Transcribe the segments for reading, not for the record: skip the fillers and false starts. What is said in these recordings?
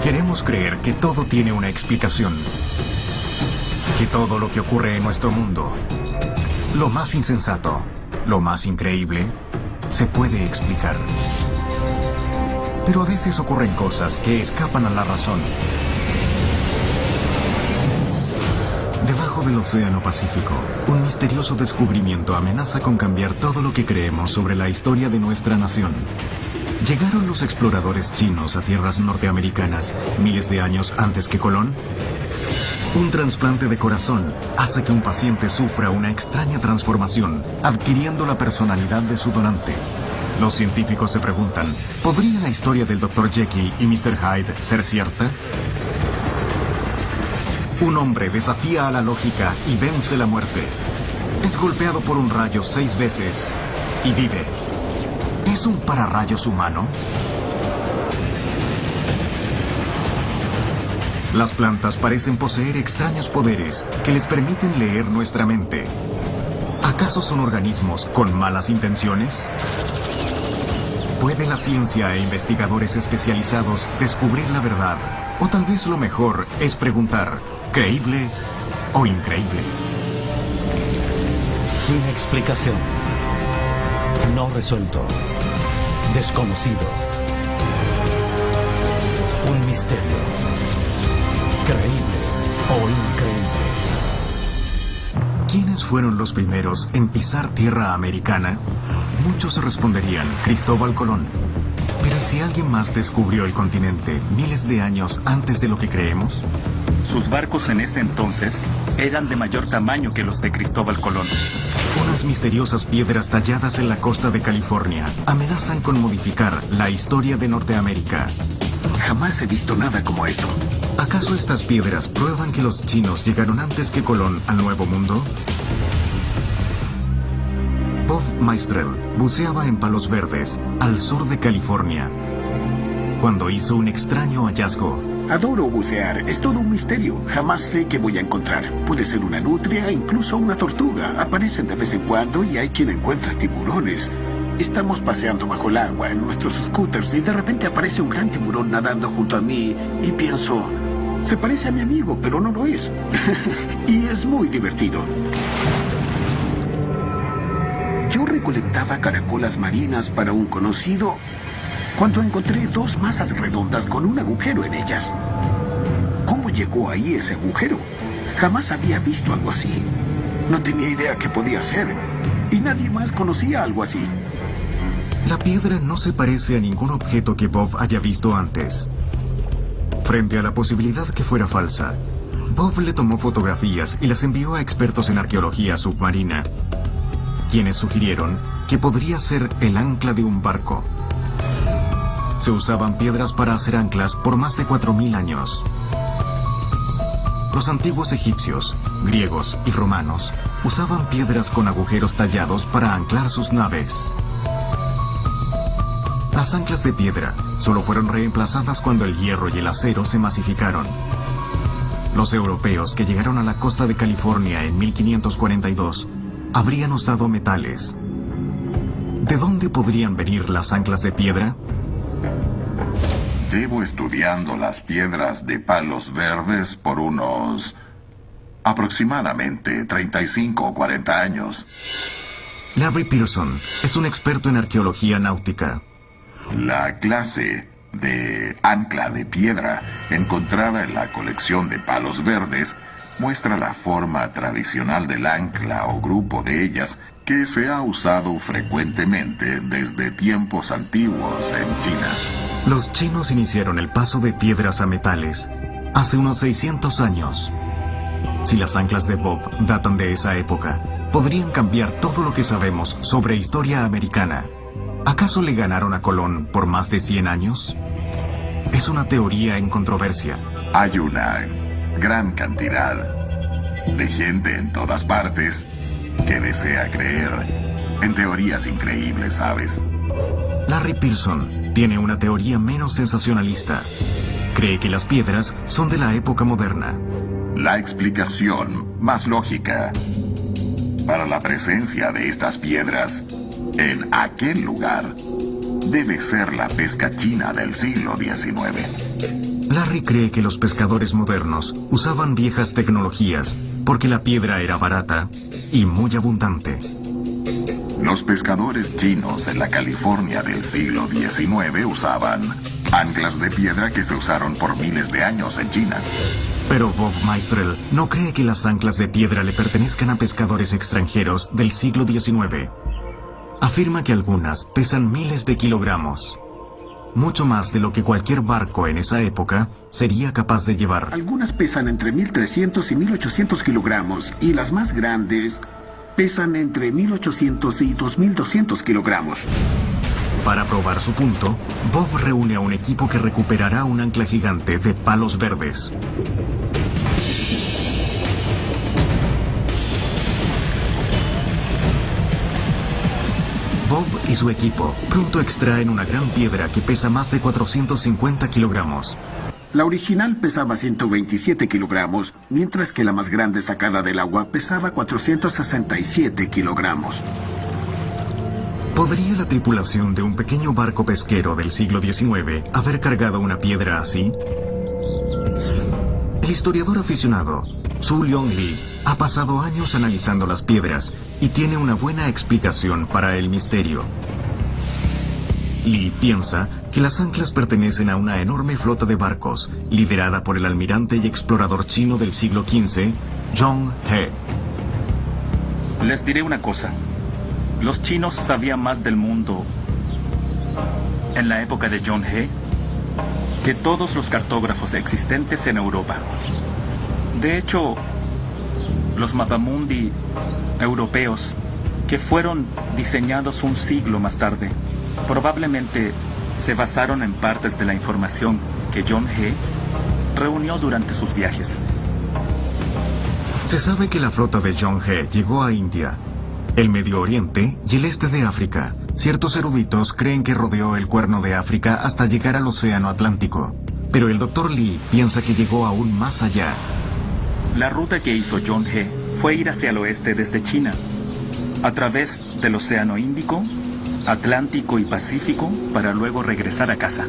Queremos creer que todo tiene una explicación. Que todo lo que ocurre en nuestro mundo, lo más insensato, lo más increíble, se puede explicar. Pero a veces ocurren cosas que escapan a la razón. Debajo del Océano Pacífico, un misterioso descubrimiento amenaza con cambiar todo lo que creemos sobre la historia de nuestra nación. ¿Llegaron los exploradores chinos a tierras norteamericanas miles de años antes que Colón? Un trasplante de corazón hace que un paciente sufra una extraña transformación, adquiriendo la personalidad de su donante. Los científicos se preguntan, ¿podría la historia del Dr. Jekyll y Mr. Hyde ser cierta? Un hombre desafía a la lógica y vence la muerte. Es golpeado por un rayo 6 veces y vive. ¿Es un pararrayos humano? Las plantas parecen poseer extraños poderes que les permiten leer nuestra mente. ¿Acaso son organismos con malas intenciones? ¿Puede la ciencia e investigadores especializados descubrir la verdad? O tal vez lo mejor es preguntar, ¿creíble o increíble? Sin explicación. No resuelto. Desconocido. Un misterio. Creíble o increíble. ¿Quiénes fueron los primeros en pisar tierra americana? Muchos responderían Cristóbal Colón. Pero ¿y si alguien más descubrió el continente miles de años antes de lo que creemos? Sus barcos en ese entonces eran de mayor tamaño que los de Cristóbal Colón. Unas misteriosas piedras talladas en la costa de California amenazan con modificar la historia de Norteamérica. Jamás he visto nada como esto. ¿Acaso estas piedras prueban que los chinos llegaron antes que Colón al Nuevo Mundo? Bob Maestrel buceaba en Palos Verdes, al sur de California, cuando hizo un extraño hallazgo. Adoro bucear. Es todo un misterio. Jamás sé qué voy a encontrar. Puede ser una nutria, incluso una tortuga. Aparecen de vez en cuando y hay quien encuentra tiburones. Estamos paseando bajo el agua en nuestros scooters y de repente aparece un gran tiburón nadando junto a mí y pienso, se parece a mi amigo, pero no lo es. Y es muy divertido. Yo recolectaba caracolas marinas para un conocido cuando encontré 2 masas redondas con un agujero en ellas. ¿Cómo llegó ahí ese agujero? Jamás había visto algo así. No tenía idea qué podía ser. Y nadie más conocía algo así. La piedra no se parece a ningún objeto que Bob haya visto antes. Frente a la posibilidad que fuera falsa, Bob le tomó fotografías y las envió a expertos en arqueología submarina, quienes sugirieron que podría ser el ancla de un barco. Se usaban piedras para hacer anclas por más de 4000 años. Los antiguos egipcios, griegos y romanos usaban piedras con agujeros tallados para anclar sus naves. Las anclas de piedra solo fueron reemplazadas cuando el hierro y el acero se masificaron. Los europeos que llegaron a la costa de California en 1542 habrían usado metales. ¿De dónde podrían venir las anclas de piedra? Llevo estudiando las piedras de Palos Verdes por unos aproximadamente 35 o 40 años. Larry Pearson es un experto en arqueología náutica. La clase de ancla de piedra encontrada en la colección de Palos Verdes muestra la forma tradicional del ancla o grupo de ellas que se ha usado frecuentemente desde tiempos antiguos en China. Los chinos iniciaron el paso de piedras a metales hace unos 600 años. Si las anclas de Bob datan de esa época, podrían cambiar todo lo que sabemos sobre historia americana. ¿Acaso le ganaron a Colón por más de 100 años? Es una teoría en controversia. Hay una gran cantidad de gente en todas partes que desea creer en teorías increíbles, ¿sabes? Larry Pearson tiene una teoría menos sensacionalista. Cree que las piedras son de la época moderna. La explicación más lógica para la presencia de estas piedras en aquel lugar debe ser la pesca china del siglo XIX. Larry cree que los pescadores modernos usaban viejas tecnologías porque la piedra era barata y muy abundante. Los pescadores chinos en la California del siglo XIX usaban anclas de piedra que se usaron por miles de años en China. Pero Bob Meistrel no cree que las anclas de piedra le pertenezcan a pescadores extranjeros del siglo XIX. Afirma que algunas pesan miles de kilogramos, mucho más de lo que cualquier barco en esa época sería capaz de llevar. Algunas pesan entre 1.300 y 1.800 kilogramos y las más grandes pesan entre 1.800 y 2.200 kilogramos. Para probar su punto, Bob reúne a un equipo que recuperará un ancla gigante de palos verdes. Bob y su equipo pronto extraen una gran piedra que pesa más de 450 kilogramos. La original pesaba 127 kilogramos, mientras que la más grande sacada del agua pesaba 467 kilogramos. ¿Podría la tripulación de un pequeño barco pesquero del siglo XIX haber cargado una piedra así? El historiador aficionado, Su Leong Lee, ha pasado años analizando las piedras y tiene una buena explicación para el misterio. Lee piensa que las anclas pertenecen a una enorme flota de barcos, liderada por el almirante y explorador chino del siglo XV, Zhong He. Les diré una cosa. Los chinos sabían más del mundo en la época de Zhong He que todos los cartógrafos existentes en Europa. De hecho, los mapamundi europeos, que fueron diseñados un siglo más tarde, probablemente se basaron en partes de la información que Zhong He reunió durante sus viajes. Se sabe que la flota de Zhong He llegó a India, el Medio Oriente y el este de África. Ciertos eruditos creen que rodeó el Cuerno de África hasta llegar al Océano Atlántico, pero el Dr. Lee piensa que llegó aún más allá. La ruta que hizo Zhong He fue ir hacia el oeste desde China, a través del Océano Índico, Atlántico y Pacífico, para luego regresar a casa.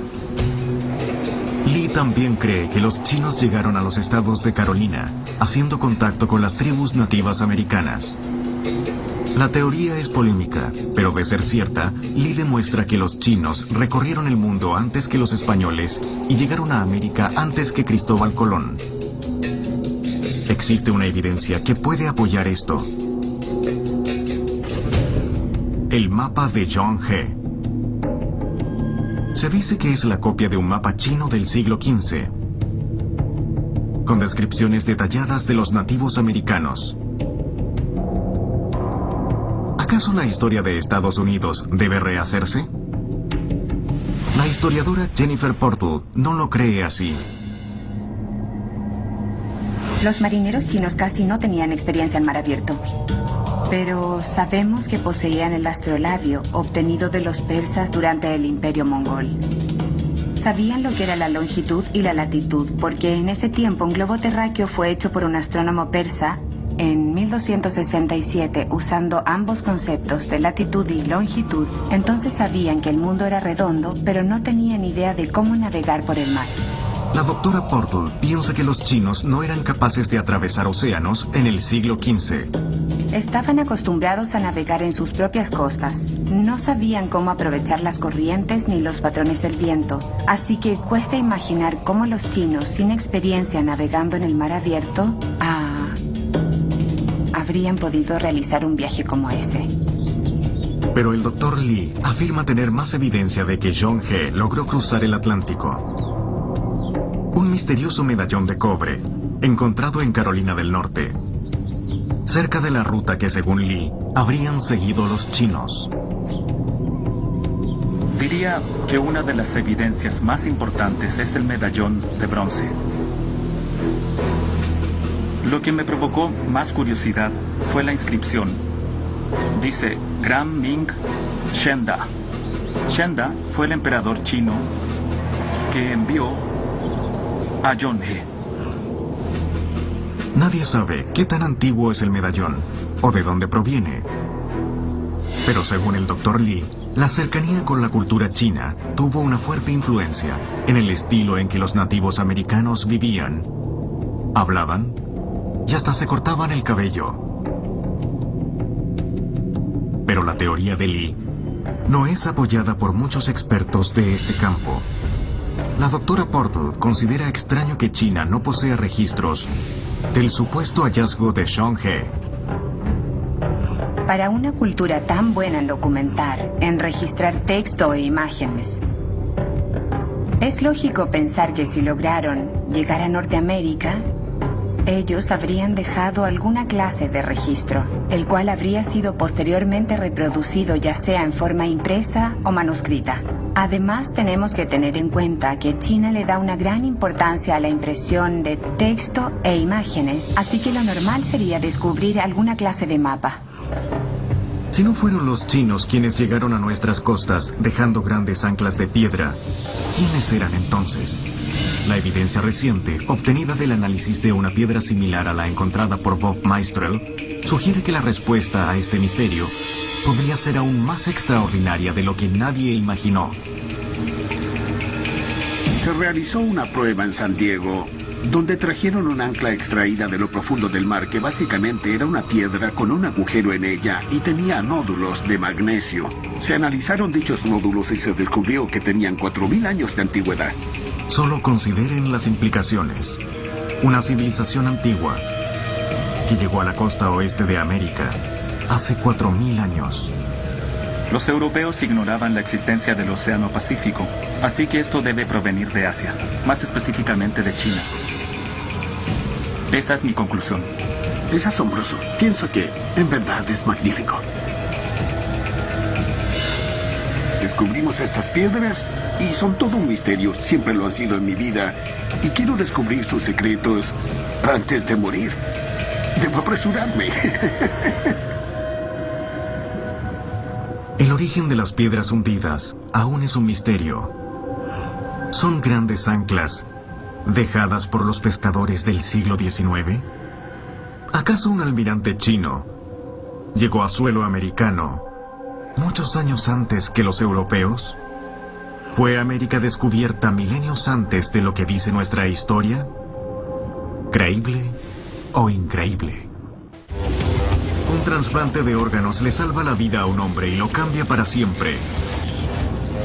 Lee también cree que los chinos llegaron a los estados de Carolina, haciendo contacto con las tribus nativas americanas. La teoría es polémica, pero de ser cierta, Lee demuestra que los chinos recorrieron el mundo antes que los españoles y llegaron a América antes que Cristóbal Colón. Existe una evidencia que puede apoyar esto. El mapa de Zhong He. Se dice que es la copia de un mapa chino del siglo XV, con descripciones detalladas de los nativos americanos. ¿Acaso la historia de Estados Unidos debe rehacerse? La historiadora Jennifer Portal no lo cree así. Los marineros chinos casi no tenían experiencia en mar abierto. Pero sabemos que poseían el astrolabio obtenido de los persas durante el Imperio Mongol. Sabían lo que era la longitud y la latitud, porque en ese tiempo un globo terráqueo fue hecho por un astrónomo persa en 1267, usando ambos conceptos de latitud y longitud. Entonces sabían que el mundo era redondo, pero no tenían idea de cómo navegar por el mar. La doctora Portal piensa que los chinos no eran capaces de atravesar océanos en el siglo XV. Estaban acostumbrados a navegar en sus propias costas. No sabían cómo aprovechar las corrientes ni los patrones del viento. Así que cuesta imaginar cómo los chinos, sin experiencia navegando en el mar abierto, habrían podido realizar un viaje como ese. Pero el Dr. Lee afirma tener más evidencia de que Zhong He logró cruzar el Atlántico. Un misterioso medallón de cobre, encontrado en Carolina del Norte, cerca de la ruta que, según Lee, habrían seguido los chinos. Diría que una de las evidencias más importantes es el medallón de bronce. Lo que me provocó más curiosidad fue la inscripción. Dice Gran Ming Shenda. Shenda fue el emperador chino que envió a Zhong He. Nadie sabe qué tan antiguo es el medallón o de dónde proviene. Pero según el Dr. Lee, La cercanía con la cultura china tuvo una fuerte influencia en el estilo en que los nativos americanos vivían, hablaban y hasta se cortaban el cabello. Pero la teoría de Lee no es apoyada por muchos expertos de este campo. La doctora Portal considera extraño que China no posea registros del supuesto hallazgo de Zhonghe. Para una cultura tan buena en documentar, en registrar texto e imágenes, es lógico pensar que si lograron llegar a Norteamérica, ellos habrían dejado alguna clase de registro, el cual habría sido posteriormente reproducido ya sea en forma impresa o manuscrita. Además, tenemos que tener en cuenta que China le da una gran importancia a la impresión de texto e imágenes, así que lo normal sería descubrir alguna clase de mapa. Si no fueron los chinos quienes llegaron a nuestras costas dejando grandes anclas de piedra, ¿quiénes eran entonces? La evidencia reciente, obtenida del análisis de una piedra similar a la encontrada por Bob Meistrel, sugiere que la respuesta a este misterio podría ser aún más extraordinaria de lo que nadie imaginó. Se realizó una prueba en San Diego, donde trajeron un ancla extraída de lo profundo del mar que básicamente era una piedra con un agujero en ella y tenía nódulos de magnesio. Se analizaron dichos nódulos y se descubrió que tenían 4000 años de antigüedad. Solo consideren las implicaciones. Una civilización antigua que llegó a la costa oeste de América hace 4000 años. Los europeos ignoraban la existencia del Océano Pacífico, así que esto debe provenir de Asia, más específicamente de China. Esa es mi conclusión. Es asombroso. Pienso que, en verdad, es magnífico. Descubrimos estas piedras y son todo un misterio. Siempre lo han sido en mi vida. Y quiero descubrir sus secretos antes de morir. Debo apresurarme. El origen de las piedras hundidas aún es un misterio. ¿Son grandes anclas dejadas por los pescadores del siglo XIX? ¿Acaso un almirante chino llegó a suelo americano muchos años antes que los europeos? ¿Fue América descubierta milenios antes de lo que dice nuestra historia? ¿Creíble o increíble? Un trasplante de órganos le salva la vida a un hombre y lo cambia para siempre,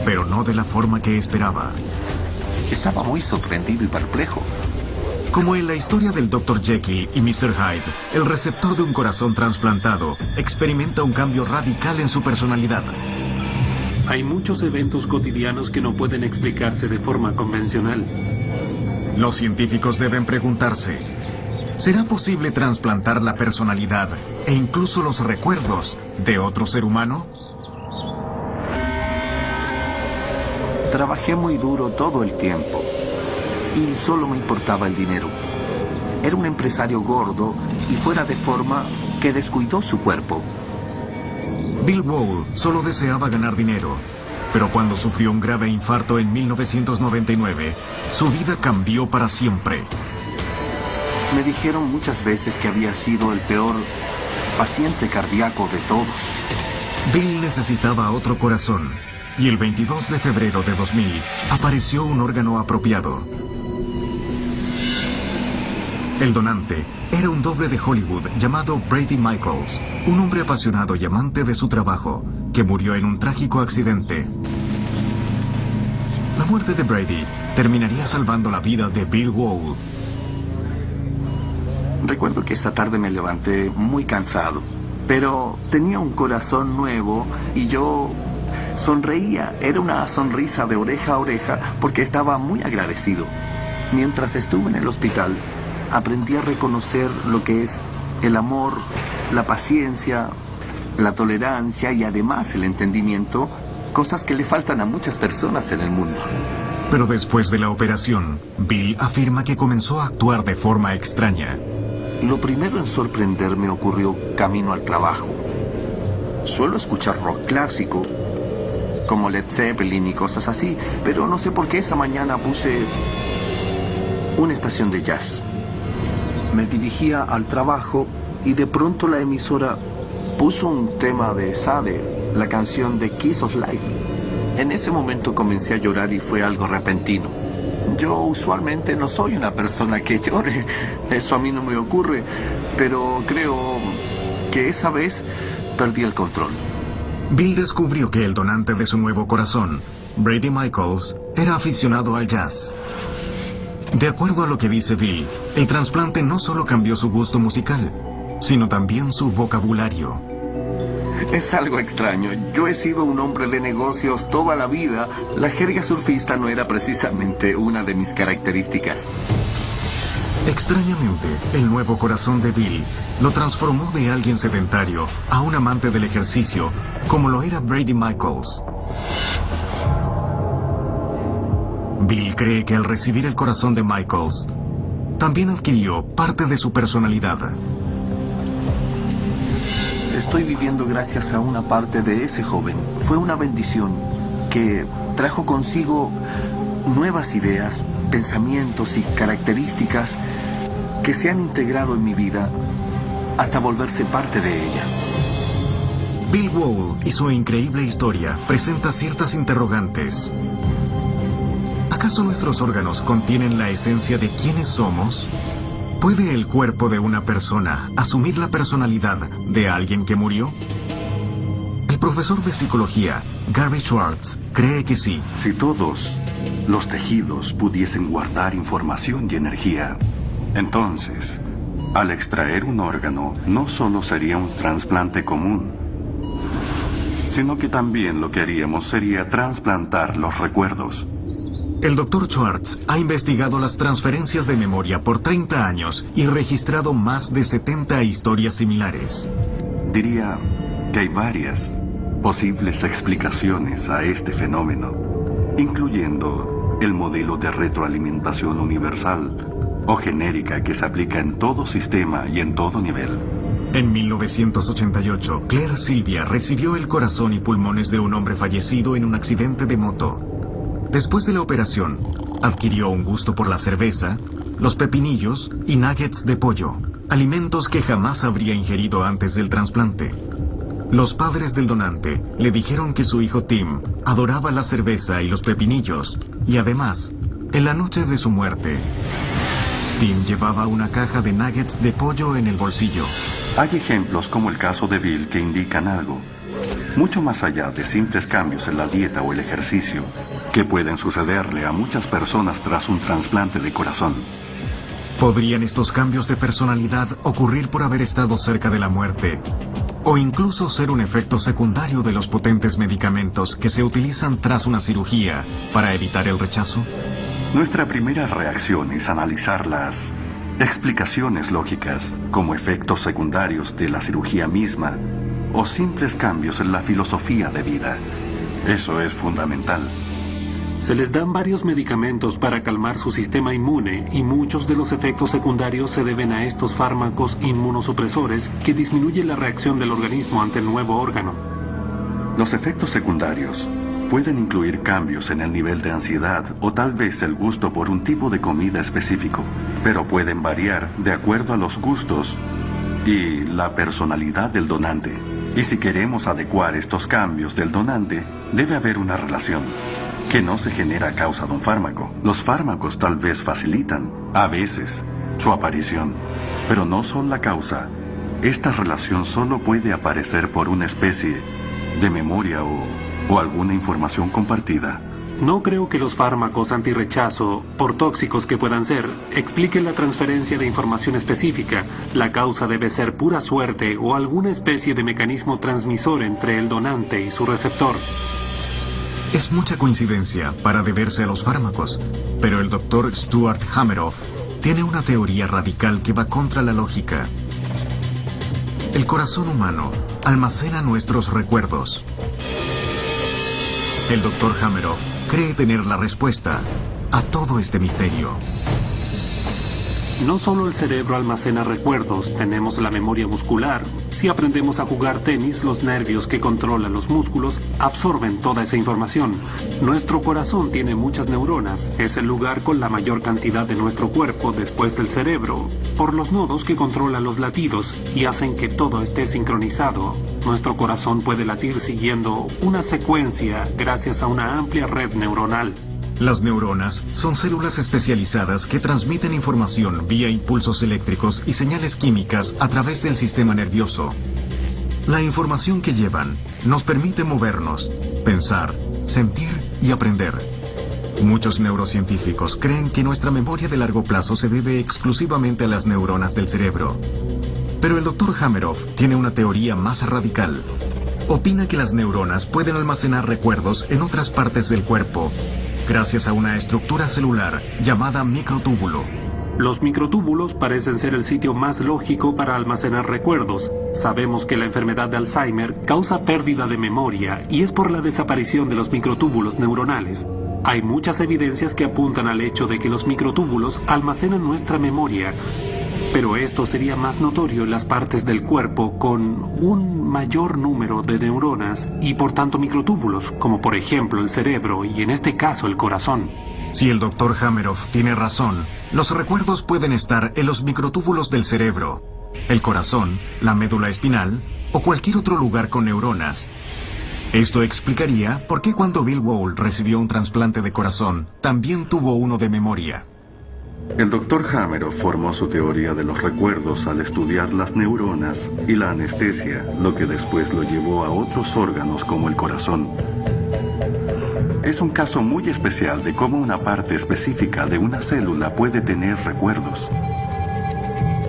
pero no de la forma que esperaba. Estaba muy sorprendido y perplejo. Como en la historia del Dr. Jekyll y Mr. Hyde, el receptor de un corazón trasplantado experimenta un cambio radical en su personalidad. Hay muchos eventos cotidianos que no pueden explicarse de forma convencional. Los científicos deben preguntarse, ¿será posible trasplantar la personalidad e incluso los recuerdos de otro ser humano? Trabajé muy duro todo el tiempo y solo me importaba el dinero. Era un empresario gordo y fuera de forma que descuidó su cuerpo. Bill Wall solo deseaba ganar dinero, pero cuando sufrió un grave infarto en 1999, su vida cambió para siempre. Me dijeron muchas veces que había sido el peor paciente cardíaco de todos. Bill necesitaba otro corazón, y el 22 de febrero de 2000 apareció un órgano apropiado. El donante era un doble de Hollywood llamado Brady Michaels, un hombre apasionado y amante de su trabajo, que murió en un trágico accidente. La muerte de Brady terminaría salvando la vida de Bill Wall. Recuerdo que esa tarde me levanté muy cansado, pero tenía un corazón nuevo y yo sonreía. Era una sonrisa de oreja a oreja porque estaba muy agradecido. Mientras estuve en el hospital, aprendí a reconocer lo que es el amor, la paciencia, la tolerancia y además el entendimiento, cosas que le faltan a muchas personas en el mundo. Pero después de la operación, Bill afirma que comenzó a actuar de forma extraña. Lo primero en sorprenderme ocurrió camino al trabajo. Suelo escuchar rock clásico, como Led Zeppelin y cosas así, pero no sé por qué esa mañana puse una estación de jazz. Me dirigía al trabajo y de pronto la emisora puso un tema de Sade. la canción de Kiss of Life. En ese momento comencé a llorar y fue algo repentino. Yo usualmente no soy una persona que llore, eso a mí no me ocurre, pero creo que esa vez perdí el control. Bill descubrió que el donante de su nuevo corazón, Brady Michaels, era aficionado al jazz. De acuerdo a lo que dice Bill, el trasplante no solo cambió su gusto musical, sino también su vocabulario. Es algo extraño. Yo he sido un hombre de negocios toda la vida. La jerga surfista no era precisamente una de mis características. Extrañamente, el nuevo corazón de Bill lo transformó de alguien sedentario a un amante del ejercicio, como lo era Brady Michaels. Bill cree que al recibir el corazón de Michaels, también adquirió parte de su personalidad. Estoy viviendo gracias a una parte de ese joven. Fue una bendición que trajo consigo nuevas ideas, pensamientos y características que se han integrado en mi vida hasta volverse parte de ella. Bill Wall y su increíble historia presenta ciertas interrogantes. ¿Acaso nuestros órganos contienen la esencia de quiénes somos? ¿Puede el cuerpo de una persona asumir la personalidad de alguien que murió? El profesor de psicología, Gary Schwartz, cree que sí. Si todos los tejidos pudiesen guardar información y energía, entonces, al extraer un órgano, no solo sería un trasplante común, sino que también lo que haríamos sería trasplantar los recuerdos. El Dr. Schwartz ha investigado las transferencias de memoria por 30 años y registrado más de 70 historias similares. Diría que hay varias posibles explicaciones a este fenómeno, incluyendo el modelo de retroalimentación universal o genérica que se aplica en todo sistema y en todo nivel. En 1988, Claire Sylvia recibió el corazón y pulmones de un hombre fallecido en un accidente de moto. Después de la operación, adquirió un gusto por la cerveza, los pepinillos y nuggets de pollo, alimentos que jamás habría ingerido antes del trasplante. Los padres del donante le dijeron que su hijo Tim adoraba la cerveza y los pepinillos, y además, en la noche de su muerte, Tim llevaba una caja de nuggets de pollo en el bolsillo. Hay ejemplos como el caso de Bill que indican algo, mucho más allá de simples cambios en la dieta o el ejercicio, que pueden sucederle a muchas personas tras un trasplante de corazón. ¿Podrían estos cambios de personalidad ocurrir por haber estado cerca de la muerte? ¿O incluso ser un efecto secundario de los potentes medicamentos que se utilizan tras una cirugía para evitar el rechazo? Nuestra primera reacción es analizar las explicaciones lógicas como efectos secundarios de la cirugía misma o simples cambios en la filosofía de vida. Eso es fundamental. Se les dan varios medicamentos para calmar su sistema inmune y muchos de los efectos secundarios se deben a estos fármacos inmunosupresores que disminuyen la reacción del organismo ante el nuevo órgano. Los efectos secundarios pueden incluir cambios en el nivel de ansiedad o tal vez el gusto por un tipo de comida específico, pero pueden variar de acuerdo a los gustos y la personalidad del donante. Y si queremos adecuar estos cambios del donante, debe haber una relación que no se genera a causa de un fármaco. Los fármacos tal vez facilitan, a veces, su aparición, pero no son la causa. Esta relación solo puede aparecer por una especie de memoria o alguna información compartida. No creo que los fármacos antirrechazo, por tóxicos que puedan ser, expliquen la transferencia de información específica. La causa debe ser pura suerte o alguna especie de mecanismo transmisor entre el donante y su receptor. Es mucha coincidencia para deberse a los fármacos, pero el Dr. Stuart Hameroff tiene una teoría radical que va contra la lógica. El corazón humano almacena nuestros recuerdos. El Dr. Hameroff cree tener la respuesta a todo este misterio. No solo el cerebro almacena recuerdos, tenemos la memoria muscular, Si aprendemos a jugar tenis, los nervios que controlan los músculos absorben toda esa información. Nuestro corazón tiene muchas neuronas. Es el lugar con la mayor cantidad de nuestro cuerpo después del cerebro, por los nodos que controlan los latidos y hacen que todo esté sincronizado. Nuestro corazón puede latir siguiendo una secuencia gracias a una amplia red neuronal. Las neuronas son células especializadas que transmiten información vía impulsos eléctricos y señales químicas a través del sistema nervioso. La información que llevan nos permite movernos, pensar, sentir y aprender. Muchos neurocientíficos creen que nuestra memoria de largo plazo se debe exclusivamente a las neuronas del cerebro. Pero el Dr. Hameroff tiene una teoría más radical. Opina que las neuronas pueden almacenar recuerdos en otras partes del cuerpo, gracias a una estructura celular llamada microtúbulo. Los microtúbulos parecen ser el sitio más lógico para almacenar recuerdos. Sabemos que la enfermedad de Alzheimer causa pérdida de memoria y es por la desaparición de los microtúbulos neuronales. Hay muchas evidencias que apuntan al hecho de que los microtúbulos almacenan nuestra memoria, pero esto sería más notorio en las partes del cuerpo con un mayor número de neuronas y por tanto microtúbulos, como por ejemplo el cerebro y en este caso el corazón. Si el Dr. Hameroff tiene razón, los recuerdos pueden estar en los microtúbulos del cerebro, el corazón, la médula espinal o cualquier otro lugar con neuronas. Esto explicaría por qué cuando Bill Wall recibió un trasplante de corazón, también tuvo uno de memoria. El Dr. Hameroff formó su teoría de los recuerdos al estudiar las neuronas y la anestesia, lo que después lo llevó a otros órganos como el corazón. Es un caso muy especial de cómo una parte específica de una célula puede tener recuerdos.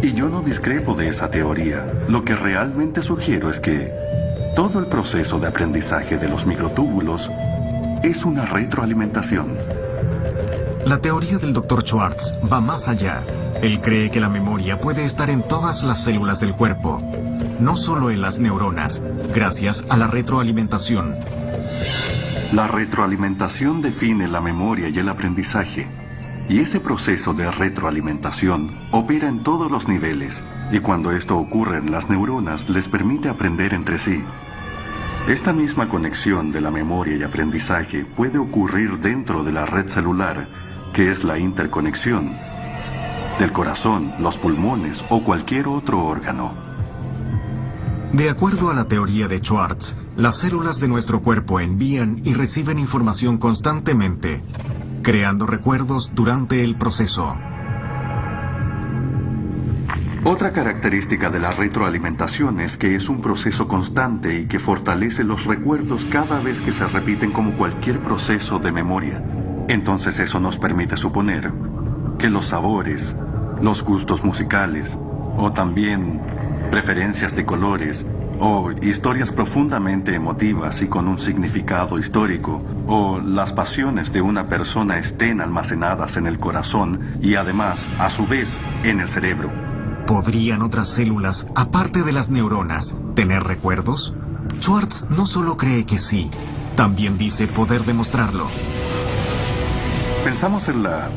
Y yo no discrepo de esa teoría. Lo que realmente sugiero es que todo el proceso de aprendizaje de los microtúbulos es una retroalimentación. La teoría del Dr. Schwartz va más allá. Él cree que la memoria puede estar en todas las células del cuerpo, no solo en las neuronas, gracias a la retroalimentación. La retroalimentación define la memoria y el aprendizaje. Y ese proceso de retroalimentación opera en todos los niveles, y cuando esto ocurre en las neuronas les permite aprender entre sí. Esta misma conexión de la memoria y aprendizaje puede ocurrir dentro de la red celular, que es la interconexión del corazón, los pulmones o cualquier otro órgano. De acuerdo a la teoría de Schwartz, las células de nuestro cuerpo envían y reciben información constantemente, creando recuerdos durante el proceso. Otra característica de la retroalimentación es que es un proceso constante y que fortalece los recuerdos cada vez que se repiten como cualquier proceso de memoria. Entonces eso nos permite suponer que los sabores, los gustos musicales, o también preferencias de colores, o historias profundamente emotivas y con un significado histórico, o las pasiones de una persona estén almacenadas en el corazón y además, a su vez, en el cerebro. ¿Podrían otras células, aparte de las neuronas, tener recuerdos? Schwartz no solo cree que sí, también dice poder demostrarlo. Pensamos en la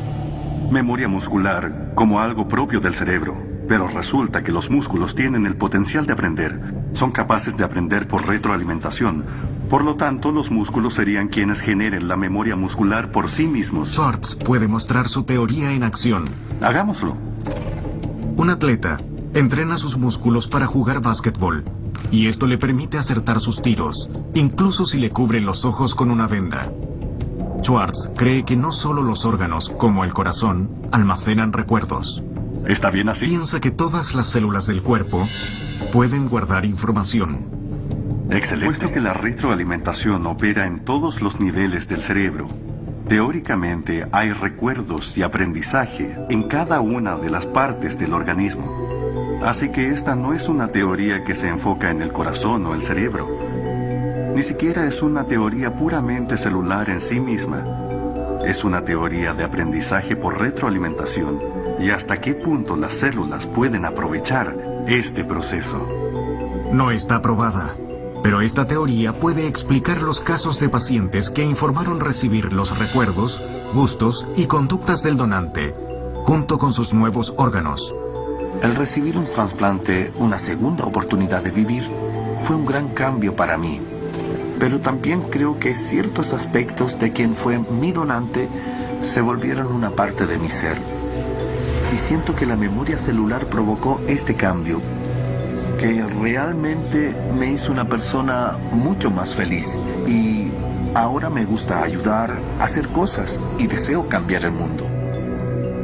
memoria muscular como algo propio del cerebro, pero resulta que los músculos tienen el potencial de aprender. Son capaces de aprender por retroalimentación. Por lo tanto, los músculos serían quienes generen la memoria muscular por sí mismos. Schwartz puede mostrar su teoría en acción. Hagámoslo. Un atleta entrena sus músculos para jugar básquetbol, y esto le permite acertar sus tiros, incluso si le cubren los ojos con una venda. Schwartz cree que no solo los órganos, como el corazón, almacenan recuerdos. ¿Está bien así? Piensa que todas las células del cuerpo pueden guardar información. Excelente. Puesto que la retroalimentación opera en todos los niveles del cerebro, teóricamente hay recuerdos y aprendizaje en cada una de las partes del organismo. Así que esta no es una teoría que se enfoca en el corazón o el cerebro. Ni siquiera es una teoría puramente celular en sí misma. Es una teoría de aprendizaje por retroalimentación y hasta qué punto las células pueden aprovechar este proceso. No está probada, pero esta teoría puede explicar los casos de pacientes que informaron recibir los recuerdos, gustos y conductas del donante, junto con sus nuevos órganos. El recibir un trasplante, una segunda oportunidad de vivir, fue un gran cambio para mí. Pero también creo que ciertos aspectos de quien fue mi donante se volvieron una parte de mi ser. Y siento que la memoria celular provocó este cambio, que realmente me hizo una persona mucho más feliz. Y ahora me gusta ayudar, hacer cosas y deseo cambiar el mundo.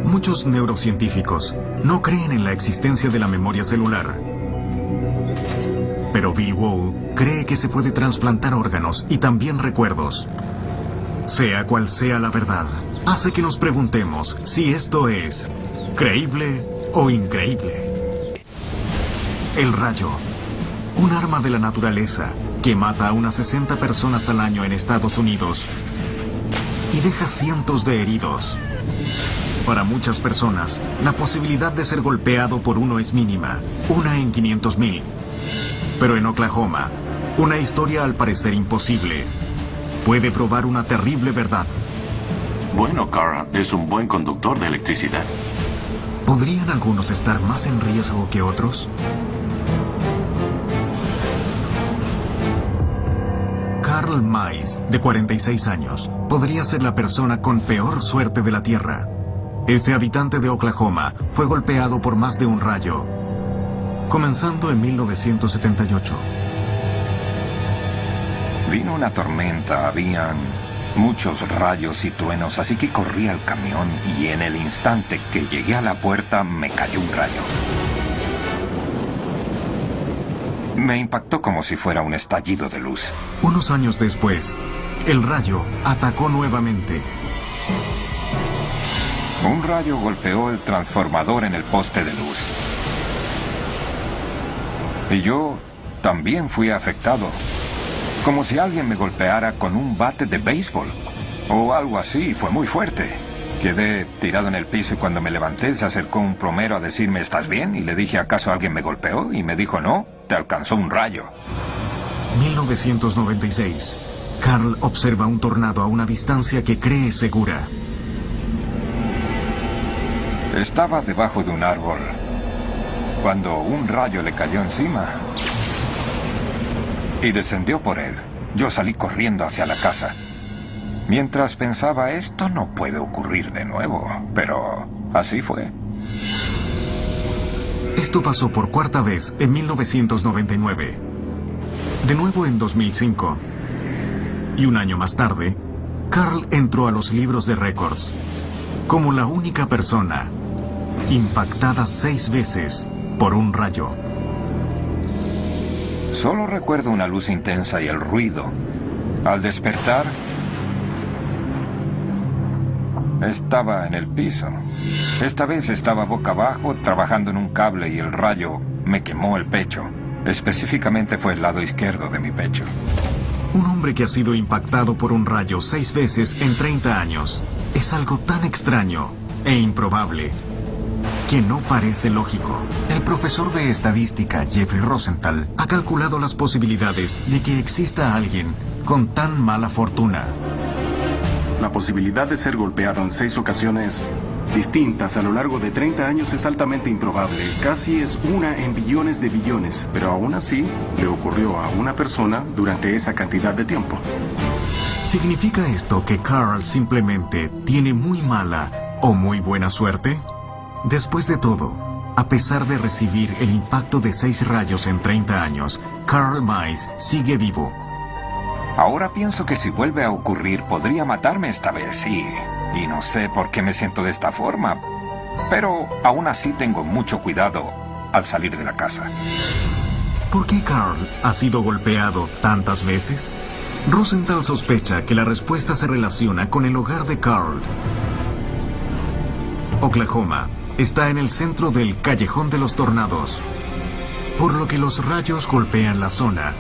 Muchos neurocientíficos no creen en la existencia de la memoria celular. Pero Bill Wall cree que se puede trasplantar órganos y también recuerdos. Sea cual sea la verdad, hace que nos preguntemos si esto es creíble o increíble. El rayo, un arma de la naturaleza que mata a unas 60 personas al año en Estados Unidos y deja cientos de heridos. Para muchas personas, la posibilidad de ser golpeado por uno es mínima, una en 500,000. Pero en Oklahoma, una historia al parecer imposible puede probar una terrible verdad. Bueno, Carl es un buen conductor de electricidad. ¿Podrían algunos estar más en riesgo que otros? Carl Mize, de 46 años, podría ser la persona con peor suerte de la Tierra. Este habitante de Oklahoma fue golpeado por más de un rayo, comenzando en 1978. Vino una tormenta, habían muchos rayos y truenos, así que corrí al camión y en el instante que llegué a la puerta me cayó un rayo. Me impactó como si fuera un estallido de luz. Unos años después, el rayo atacó nuevamente. Un rayo golpeó el transformador en el poste de luz. Y yo también fui afectado. Como si alguien me golpeara con un bate de béisbol. O algo así, fue muy fuerte. Quedé tirado en el piso y cuando me levanté se acercó un plomero a decirme ¿estás bien? Y le dije ¿acaso alguien me golpeó? Y me dijo no, te alcanzó un rayo. 1996. Carl observa un tornado a una distancia que cree segura. Estaba debajo de un árbol cuando un rayo le cayó encima y descendió por él. Yo salí corriendo hacia la casa. Mientras pensaba, esto no puede ocurrir de nuevo, pero así fue. Esto pasó por cuarta vez en 1999. De nuevo en 2005. Y un año más tarde, Carl entró a los libros de récords como la única persona impactada 6 veces por un rayo. Solo recuerdo una luz intensa y el ruido. Al despertar, estaba en el piso. Esta vez estaba boca abajo, trabajando en un cable y el rayo me quemó el pecho. Específicamente fue el lado izquierdo de mi pecho. Un hombre que ha sido impactado por un rayo 6 veces en 30 años es algo tan extraño e improbable que no parece lógico. El profesor de estadística Jeffrey Rosenthal ha calculado las posibilidades de que exista alguien con tan mala fortuna. La posibilidad de ser golpeado en 6 ocasiones distintas a lo largo de 30 años es altamente improbable. Casi es una en billones de billones, pero aún así le ocurrió a una persona durante esa cantidad de tiempo. ¿Significa esto que Carl simplemente tiene muy mala o muy buena suerte? Después de todo, a pesar de recibir el impacto de 6 rayos en 30 años, Carl Mize sigue vivo. Ahora pienso que si vuelve a ocurrir podría matarme esta vez y no sé por qué me siento de esta forma, pero aún así tengo mucho cuidado al salir de la casa. ¿Por qué Carl ha sido golpeado tantas veces? Rosenthal sospecha que la respuesta se relaciona con el hogar de Carl. Oklahoma está en el centro del Callejón de los Tornados, por lo que los rayos golpean la zona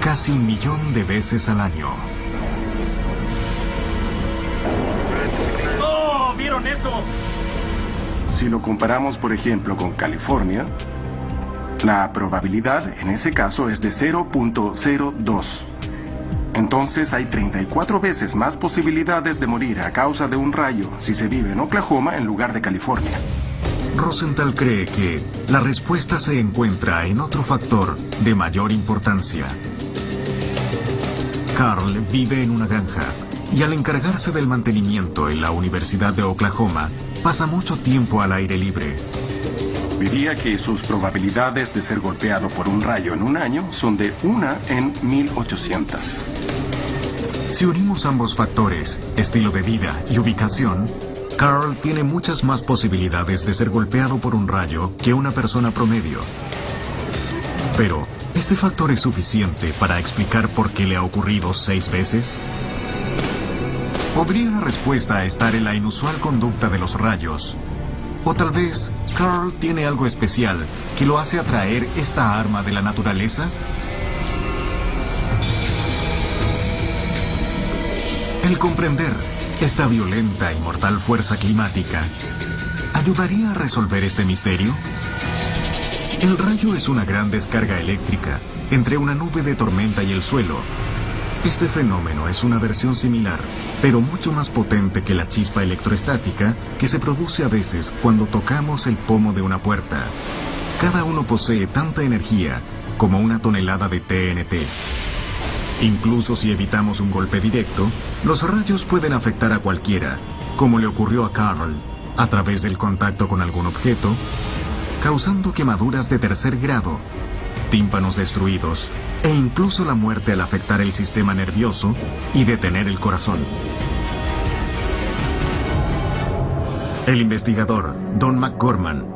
casi 1 millón de veces al año. ¡Oh! ¿Vieron eso? Si lo comparamos, por ejemplo, con California, la probabilidad en ese caso es de 0.02. Entonces hay 34 veces más posibilidades de morir a causa de un rayo si se vive en Oklahoma en lugar de California. Rosenthal cree que la respuesta se encuentra en otro factor de mayor importancia. Carl vive en una granja y al encargarse del mantenimiento en la Universidad de Oklahoma, pasa mucho tiempo al aire libre. Diría que sus probabilidades de ser golpeado por un rayo en un año son de 1 en 1800. Si unimos ambos factores, estilo de vida y ubicación, Carl tiene muchas más posibilidades de ser golpeado por un rayo que una persona promedio. Pero, ¿este factor es suficiente para explicar por qué le ha ocurrido 6 veces? ¿Podría la respuesta estar en la inusual conducta de los rayos? O tal vez, Carl tiene algo especial que lo hace atraer esta arma de la naturaleza. El comprender esta violenta y mortal fuerza climática ¿ayudaría a resolver este misterio? El rayo es una gran descarga eléctrica entre una nube de tormenta y el suelo. Este fenómeno es una versión similar, pero mucho más potente que la chispa electroestática que se produce a veces cuando tocamos el pomo de una puerta. Cada uno posee tanta energía como una tonelada de TNT. Incluso si evitamos un golpe directo, los rayos pueden afectar a cualquiera, como le ocurrió a Carl, a través del contacto con algún objeto, causando quemaduras de tercer grado, tímpanos destruidos e incluso la muerte al afectar el sistema nervioso y detener el corazón. El investigador, Don McGorman,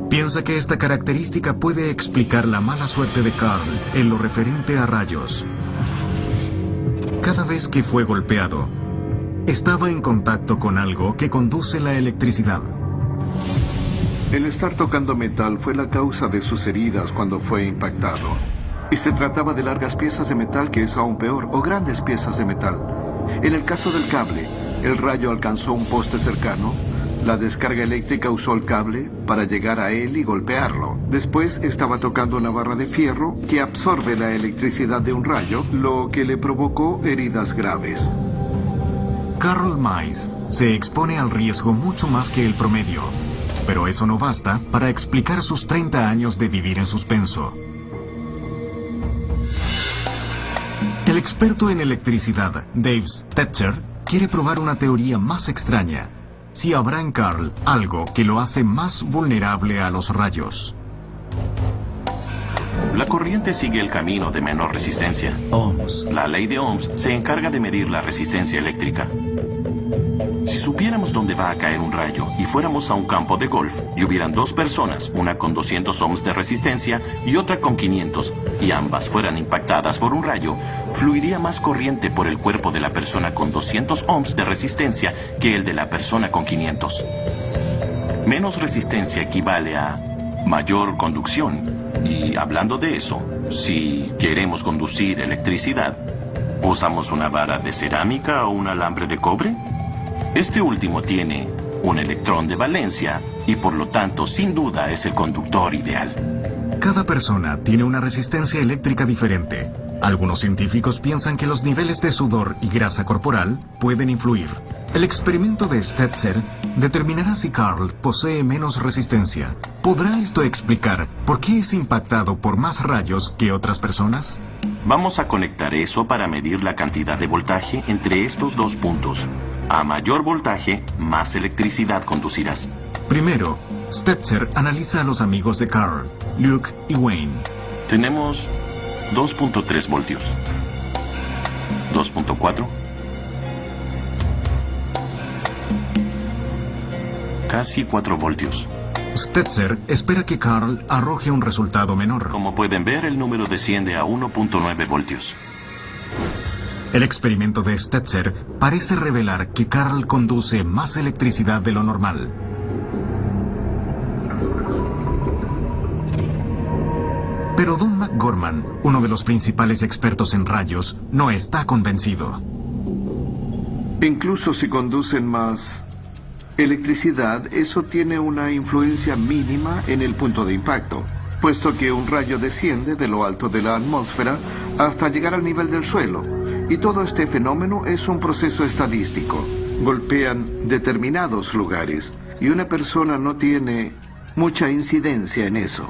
piensa que esta característica puede explicar la mala suerte de Carl en lo referente a rayos. Cada vez que fue golpeado, estaba en contacto con algo que conduce la electricidad. El estar tocando metal fue la causa de sus heridas cuando fue impactado. Y se trataba de largas piezas de metal, que es aún peor, o grandes piezas de metal. En el caso del cable, el rayo alcanzó un poste cercano. La descarga eléctrica usó el cable para llegar a él y golpearlo. Después estaba tocando una barra de fierro que absorbe la electricidad de un rayo, lo que le provocó heridas graves. Carl Mice se expone al riesgo mucho más que el promedio, pero eso no basta para explicar sus 30 años de vivir en suspenso. El experto en electricidad, Dave Stetzer, quiere probar una teoría más extraña. Si habrá en Carl algo que lo hace más vulnerable a los rayos. La corriente sigue el camino de menor resistencia. Ohms. La ley de Ohms se encarga de medir la resistencia eléctrica. Si supiéramos dónde va a caer un rayo y fuéramos a un campo de golf y hubieran 2 personas, una con 200 ohms de resistencia y otra con 500, y ambas fueran impactadas por un rayo, fluiría más corriente por el cuerpo de la persona con 200 ohms de resistencia que el de la persona con 500. Menos resistencia equivale a mayor conducción. Y hablando de eso, si queremos conducir electricidad, ¿usamos una vara de cerámica o un alambre de cobre? Este último tiene un electrón de valencia y por lo tanto sin duda es el conductor ideal. Cada persona tiene una resistencia eléctrica diferente. Algunos científicos piensan que los niveles de sudor y grasa corporal pueden influir. El experimento de Stetzer determinará si Carl posee menos resistencia. ¿Podrá esto explicar por qué es impactado por más rayos que otras personas? Vamos a conectar eso para medir la cantidad de voltaje entre estos 2 puntos. A mayor voltaje, más electricidad conducirás. Primero, Stetzer analiza a los amigos de Carl, Luke y Wayne. Tenemos 2.3 voltios. 2.4. Casi 4 voltios. Stetzer espera que Carl arroje un resultado menor. Como pueden ver, el número desciende a 1.9 voltios. El experimento de Stetzer parece revelar que Carl conduce más electricidad de lo normal. Pero Don McGorman, uno de los principales expertos en rayos, no está convencido. Incluso si conducen más electricidad, eso tiene una influencia mínima en el punto de impacto, puesto que un rayo desciende de lo alto de la atmósfera hasta llegar al nivel del suelo. Y todo este fenómeno es un proceso estadístico. Golpean determinados lugares y una persona no tiene mucha incidencia en eso.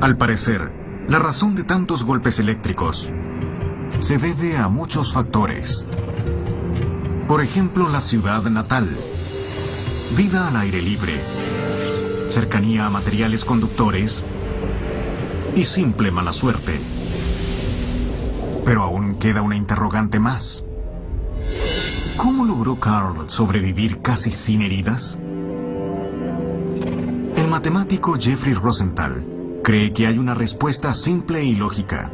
Al parecer, la razón de tantos golpes eléctricos se debe a muchos factores. Por ejemplo, la ciudad natal, vida al aire libre, cercanía a materiales conductores y simple mala suerte. Pero aún queda una interrogante más. ¿Cómo logró Carl sobrevivir casi sin heridas? El matemático Jeffrey Rosenthal cree que hay una respuesta simple y lógica.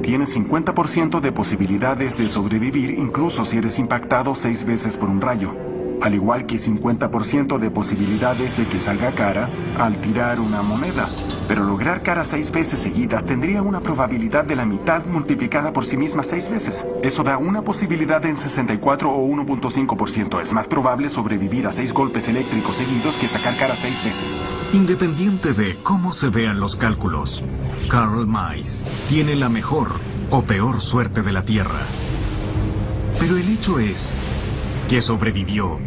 Tienes 50% de posibilidades de sobrevivir incluso si eres impactado 6 veces por un rayo. Al igual que 50% de posibilidades de que salga cara al tirar una moneda. Pero lograr cara 6 veces seguidas tendría una probabilidad de la mitad multiplicada por sí misma 6 veces. Eso da una posibilidad en 64 o 1.5%. Es más probable sobrevivir a 6 golpes eléctricos seguidos que sacar cara 6 veces. Independiente de cómo se vean los cálculos, Carl Mice tiene la mejor o peor suerte de la Tierra. Pero el hecho es que sobrevivió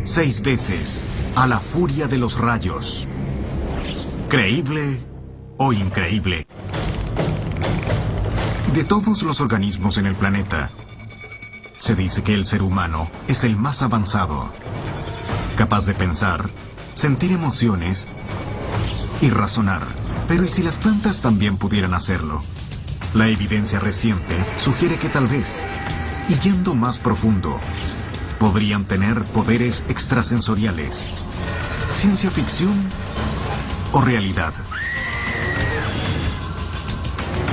6 veces a la furia de los rayos. ¿Creíble o increíble? De todos los organismos en el planeta, se dice que el ser humano es el más avanzado, capaz de pensar, sentir emociones y razonar. Pero ¿y si las plantas también pudieran hacerlo? La evidencia reciente sugiere que tal vez, y yendo más profundo, podrían tener poderes extrasensoriales. ¿Ciencia ficción o realidad?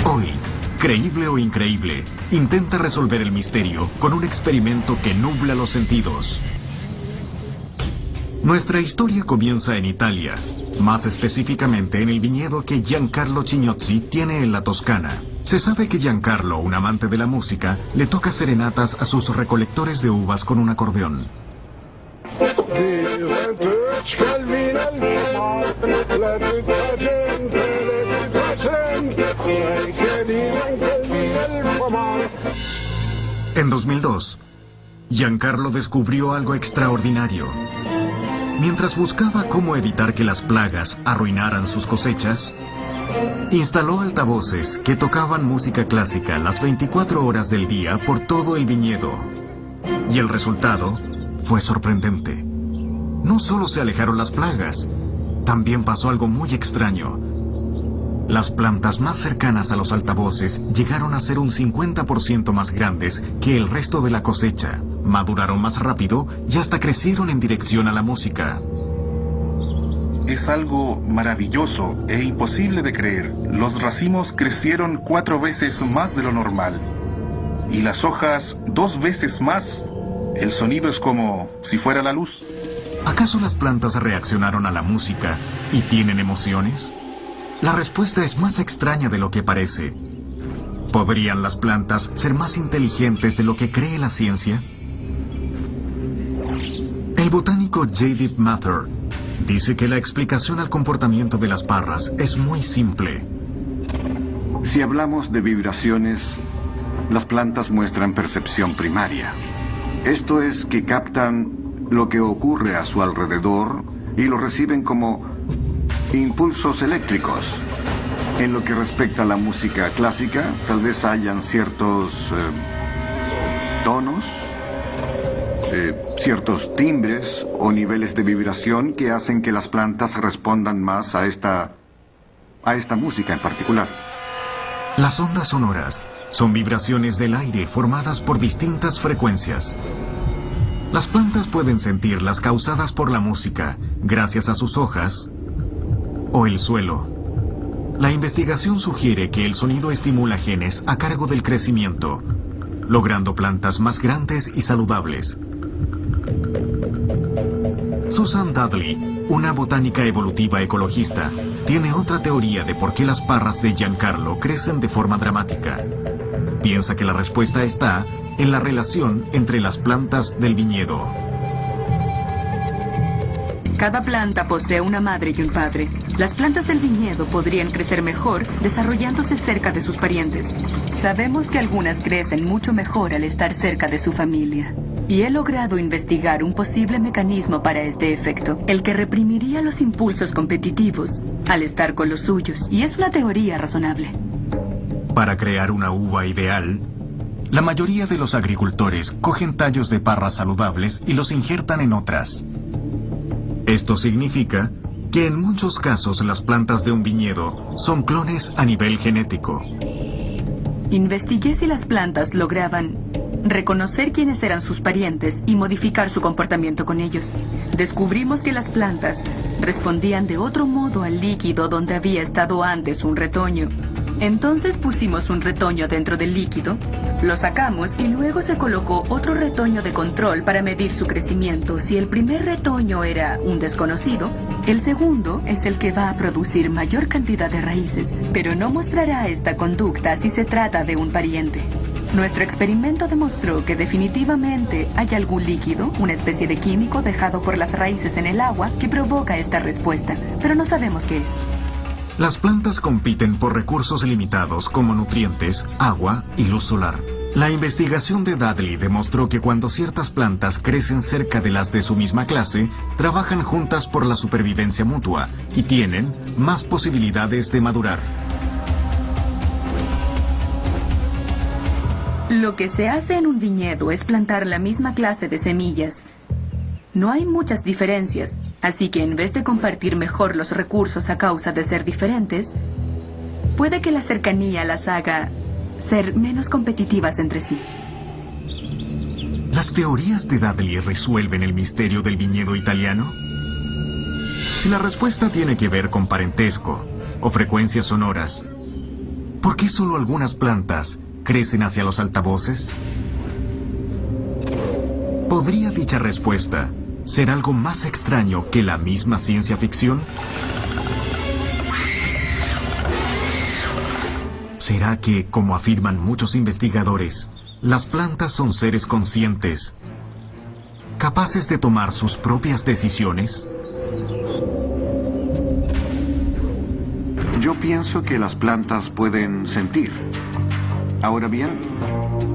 Hoy, creíble o increíble, intenta resolver el misterio con un experimento que nubla los sentidos. Nuestra historia comienza en Italia, más específicamente en el viñedo que Giancarlo Cignozzi tiene en la Toscana. Se sabe que Giancarlo, un amante de la música, le toca serenatas a sus recolectores de uvas con un acordeón. En 2002, Giancarlo descubrió algo extraordinario. Mientras buscaba cómo evitar que las plagas arruinaran sus cosechas, instaló altavoces que tocaban música clásica las 24 horas del día por todo el viñedo. Y el resultado fue sorprendente. No solo se alejaron las plagas, también pasó algo muy extraño. Las plantas más cercanas a los altavoces llegaron a ser un 50% más grandes que el resto de la cosecha. Maduraron más rápido y hasta crecieron en dirección a la música. Es algo maravilloso e imposible de creer. Los racimos crecieron 4 veces más de lo normal. Y las hojas 2 veces más. El sonido es como si fuera la luz. ¿Acaso las plantas reaccionaron a la música y tienen emociones? La respuesta es más extraña de lo que parece. ¿Podrían las plantas ser más inteligentes de lo que cree la ciencia? El botánico J.D. Mather dice que la explicación al comportamiento de las parras es muy simple. Si hablamos de vibraciones, las plantas muestran percepción primaria. Esto es que captan lo que ocurre a su alrededor y lo reciben como impulsos eléctricos. En lo que respecta a la música clásica, tal vez hayan ciertos tonos, ciertos timbres o niveles de vibración que hacen que las plantas respondan más a esta música en particular. Las ondas sonoras son vibraciones del aire formadas por distintas frecuencias. Las plantas pueden sentirlas causadas por la música gracias a sus hojas o el suelo. La investigación sugiere que el sonido estimula genes a cargo del crecimiento, logrando plantas más grandes y saludables. Susan Dudley, una botánica evolutiva ecologista, tiene otra teoría de por qué las parras de Giancarlo crecen de forma dramática. Piensa que la respuesta está en la relación entre las plantas del viñedo. Cada planta posee una madre y un padre. Las plantas del viñedo podrían crecer mejor desarrollándose cerca de sus parientes. Sabemos que algunas crecen mucho mejor al estar cerca de su familia. Y he logrado investigar un posible mecanismo para este efecto, el que reprimiría los impulsos competitivos al estar con los suyos. Y es una teoría razonable. Para crear una uva ideal, la mayoría de los agricultores cogen tallos de parras saludables y los injertan en otras. Esto significa que en muchos casos las plantas de un viñedo son clones a nivel genético. Investigué si las plantas lograban reconocer quiénes eran sus parientes y modificar su comportamiento con ellos. Descubrimos que las plantas respondían de otro modo al líquido donde había estado antes un retoño. Entonces pusimos un retoño dentro del líquido, lo sacamos y luego se colocó otro retoño de control para medir su crecimiento. Si el primer retoño era un desconocido, el segundo es el que va a producir mayor cantidad de raíces, pero no mostrará esta conducta si se trata de un pariente. Nuestro experimento demostró que definitivamente hay algún líquido, una especie de químico dejado por las raíces en el agua, que provoca esta respuesta, pero no sabemos qué es. Las plantas compiten por recursos limitados como nutrientes, agua y luz solar. La investigación de Dudley demostró que cuando ciertas plantas crecen cerca de las de su misma clase, trabajan juntas por la supervivencia mutua y tienen más posibilidades de madurar. Lo que se hace en un viñedo es plantar la misma clase de semillas. No hay muchas diferencias, así que en vez de compartir mejor los recursos a causa de ser diferentes, puede que la cercanía las haga ser menos competitivas entre sí. ¿Las teorías de Dudley resuelven el misterio del viñedo italiano? Si la respuesta tiene que ver con parentesco o frecuencias sonoras, ¿por qué solo algunas plantas crecen hacia los altavoces? ¿Podría dicha respuesta ser algo más extraño que la misma ciencia ficción? ¿Será que, como afirman muchos investigadores, las plantas son seres conscientes, capaces de tomar sus propias decisiones? Yo pienso que las plantas pueden sentir. Ahora bien,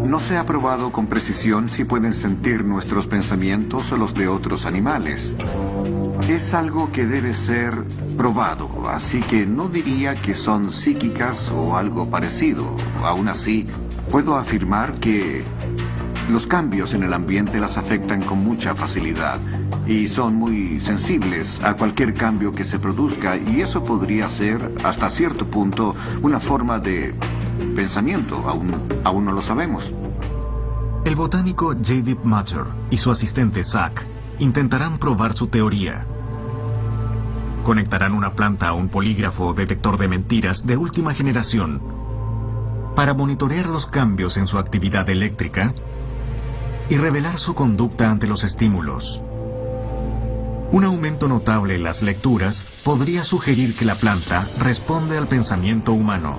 no se ha probado con precisión si pueden sentir nuestros pensamientos o los de otros animales. Es algo que debe ser probado, así que no diría que son psíquicas o algo parecido. Aún así, puedo afirmar que los cambios en el ambiente las afectan con mucha facilidad y son muy sensibles a cualquier cambio que se produzca, y eso podría ser, hasta cierto punto, una forma de pensamiento. Aún no lo sabemos. El botánico J.D. Mather y su asistente Zach intentarán probar su teoría. Conectarán una planta a un polígrafo detector de mentiras de última generación para monitorear los cambios en su actividad eléctrica y revelar su conducta ante los estímulos. Un aumento notable en las lecturas podría sugerir que la planta responde al pensamiento humano.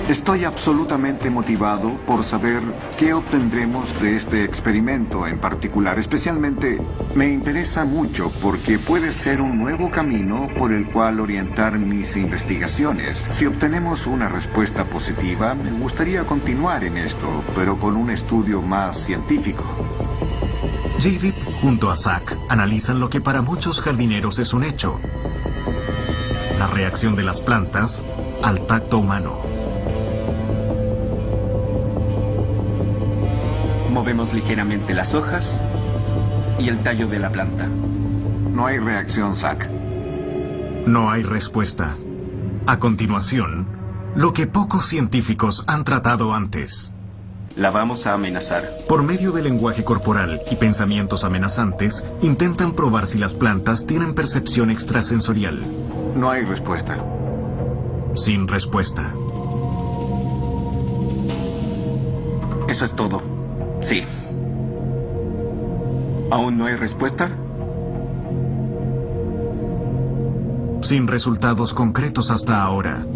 Estoy absolutamente motivado por saber qué obtendremos de este experimento en particular. Especialmente me interesa mucho porque puede ser un nuevo camino por el cual orientar mis investigaciones. Si obtenemos una respuesta positiva, me gustaría continuar en esto, pero con un estudio más científico. J.D. junto a Zach analizan lo que para muchos jardineros es un hecho: la reacción de las plantas al tacto humano. Movemos ligeramente las hojas y el tallo de la planta. No hay reacción, Zach. No hay respuesta. A continuación, lo que pocos científicos han tratado antes. La vamos a amenazar. Por medio del lenguaje corporal y pensamientos amenazantes, intentan probar si las plantas tienen percepción extrasensorial. No hay respuesta. Sin respuesta. Eso es todo. Sí. ¿Aún no hay respuesta? Sin resultados concretos hasta ahora,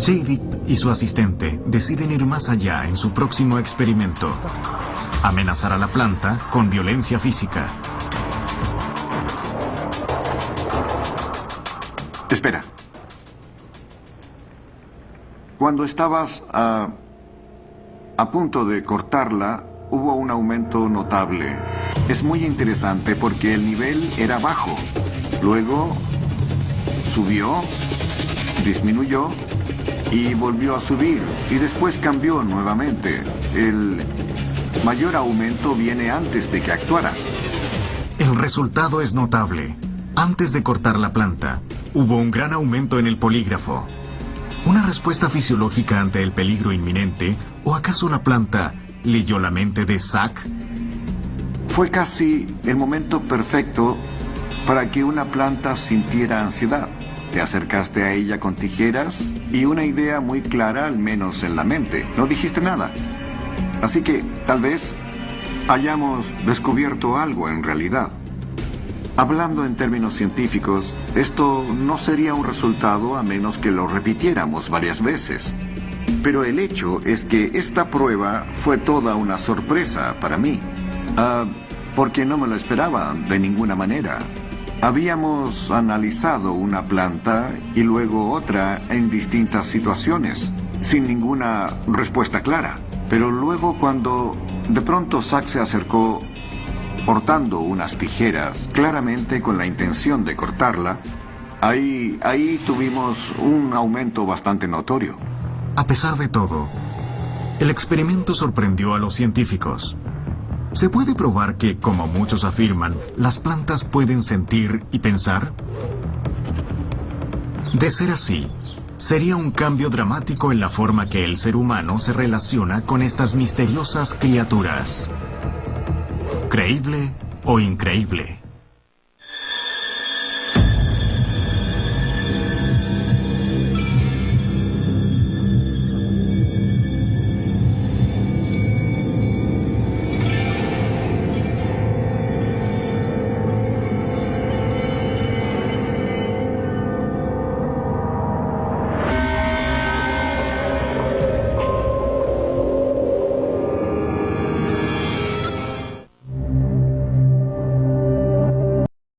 J.D. y su asistente deciden ir más allá en su próximo experimento: amenazar a la planta con violencia física. Espera. Cuando estabas a punto de cortarla, hubo un aumento notable. Es muy interesante porque el nivel era bajo. Luego subió, disminuyó y volvió a subir. Y después cambió nuevamente. El mayor aumento viene antes de que actuaras. El resultado es notable. Antes de cortar la planta, hubo un gran aumento en el polígrafo. ¿Una respuesta fisiológica ante el peligro inminente? ¿O acaso la planta leyó la mente de Zack? Fue casi el momento perfecto para que una planta sintiera ansiedad. Te acercaste a ella con tijeras y una idea muy clara, al menos en la mente. No dijiste nada. Así que, tal vez, hayamos descubierto algo en realidad. Hablando en términos científicos, esto no sería un resultado a menos que lo repitiéramos varias veces. Pero el hecho es que esta prueba fue toda una sorpresa para mí. Porque no me lo esperaba de ninguna manera. Habíamos analizado una planta y luego otra en distintas situaciones, sin ninguna respuesta clara. Pero luego cuando de pronto Zack se acercó portando unas tijeras, claramente con la intención de cortarla, ahí tuvimos un aumento bastante notorio. A pesar de todo, el experimento sorprendió a los científicos. ¿Se puede probar que, como muchos afirman, las plantas pueden sentir y pensar? De ser así, sería un cambio dramático en la forma que el ser humano se relaciona con estas misteriosas criaturas. ¿Creíble o increíble?